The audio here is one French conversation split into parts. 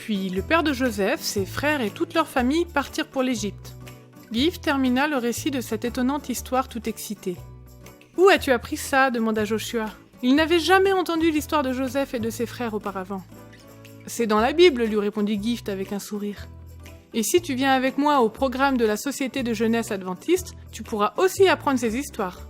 Puis le père de Joseph, ses frères et toute leur famille partirent pour l'Égypte. Gift termina le récit de cette étonnante histoire tout excité. « Où as-tu appris ça ?» demanda Joshua. Il n'avait jamais entendu l'histoire de Joseph et de ses frères auparavant. « C'est dans la Bible, lui répondit Gift avec un sourire. Et si tu viens avec moi au programme de la Société de jeunesse adventiste, tu pourras aussi apprendre ces histoires. »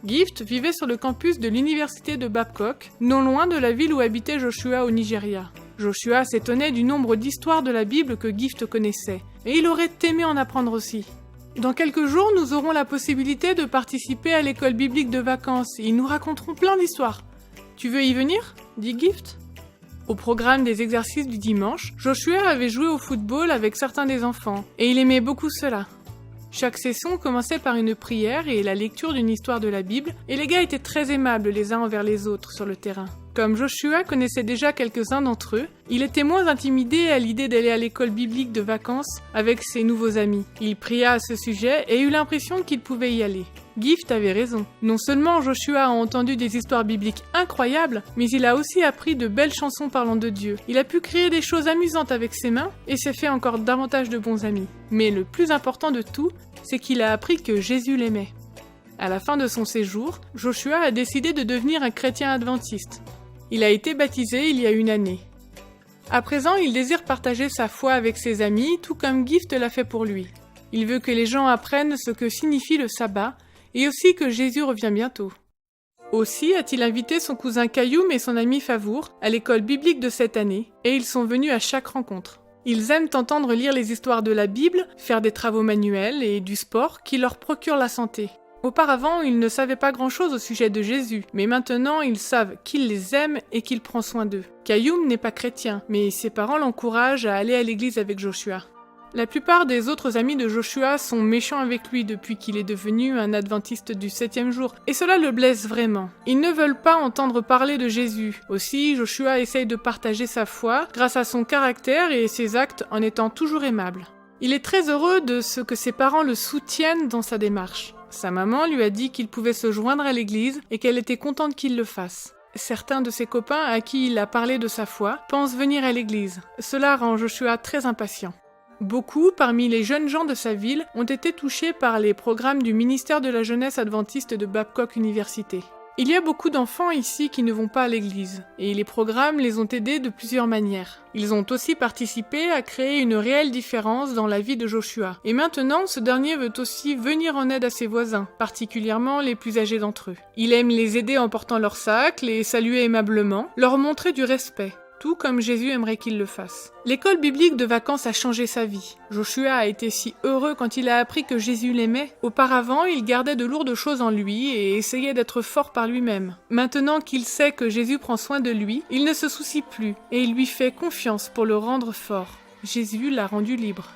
Gift vivait sur le campus de l'université de Babcock, non loin de la ville où habitait Joshua au Nigeria. Joshua s'étonnait du nombre d'histoires de la Bible que Gift connaissait, et il aurait aimé en apprendre aussi. Dans quelques jours, nous aurons la possibilité de participer à l'école biblique de vacances, et ils nous raconteront plein d'histoires. Tu veux y venir ? dit Gift. Au programme des exercices du dimanche, Joshua avait joué au football avec certains des enfants, et il aimait beaucoup cela. Chaque session commençait par une prière et la lecture d'une histoire de la Bible, et les gars étaient très aimables les uns envers les autres sur le terrain. Comme Joshua connaissait déjà quelques-uns d'entre eux, il était moins intimidé à l'idée d'aller à l'école biblique de vacances avec ses nouveaux amis. Il pria à ce sujet et eut l'impression qu'il pouvait y aller. Gift avait raison. Non seulement Joshua a entendu des histoires bibliques incroyables, mais il a aussi appris de belles chansons parlant de Dieu. Il a pu créer des choses amusantes avec ses mains et s'est fait encore davantage de bons amis. Mais le plus important de tout, c'est qu'il a appris que Jésus l'aimait. À la fin de son séjour, Joshua a décidé de devenir un chrétien adventiste. Il a été baptisé il y a une année. À présent, il désire partager sa foi avec ses amis, tout comme Gift l'a fait pour lui. Il veut que les gens apprennent ce que signifie le sabbat, et aussi que Jésus revient bientôt. Aussi a-t-il invité son cousin Kayoum et son ami Favour à l'école biblique de cette année, et ils sont venus à chaque rencontre. Ils aiment entendre lire les histoires de la Bible, faire des travaux manuels et du sport qui leur procurent la santé. Auparavant, ils ne savaient pas grand-chose au sujet de Jésus, mais maintenant ils savent qu'il les aime et qu'il prend soin d'eux. Kayoum n'est pas chrétien, mais ses parents l'encouragent à aller à l'église avec Joshua. La plupart des autres amis de Joshua sont méchants avec lui depuis qu'il est devenu un adventiste du 7e jour, et cela le blesse vraiment. Ils ne veulent pas entendre parler de Jésus. Aussi, Joshua essaye de partager sa foi grâce à son caractère et ses actes en étant toujours aimable. Il est très heureux de ce que ses parents le soutiennent dans sa démarche. Sa maman lui a dit qu'il pouvait se joindre à l'église et qu'elle était contente qu'il le fasse. Certains de ses copains à qui il a parlé de sa foi pensent venir à l'église. Cela rend Joshua très impatient. Beaucoup, parmi les jeunes gens de sa ville, ont été touchés par les programmes du ministère de la jeunesse adventiste de Babcock Université. Il y a beaucoup d'enfants ici qui ne vont pas à l'église, et les programmes les ont aidés de plusieurs manières. Ils ont aussi participé à créer une réelle différence dans la vie de Joshua. Et maintenant, ce dernier veut aussi venir en aide à ses voisins, particulièrement les plus âgés d'entre eux. Il aime les aider en portant leurs sacs, les saluer aimablement, leur montrer du respect. Tout comme Jésus aimerait qu'il le fasse. L'école biblique de vacances a changé sa vie. Joshua a été si heureux quand il a appris que Jésus l'aimait. Auparavant, il gardait de lourdes choses en lui et essayait d'être fort par lui-même. Maintenant qu'il sait que Jésus prend soin de lui, il ne se soucie plus et il lui fait confiance pour le rendre fort. Jésus l'a rendu libre.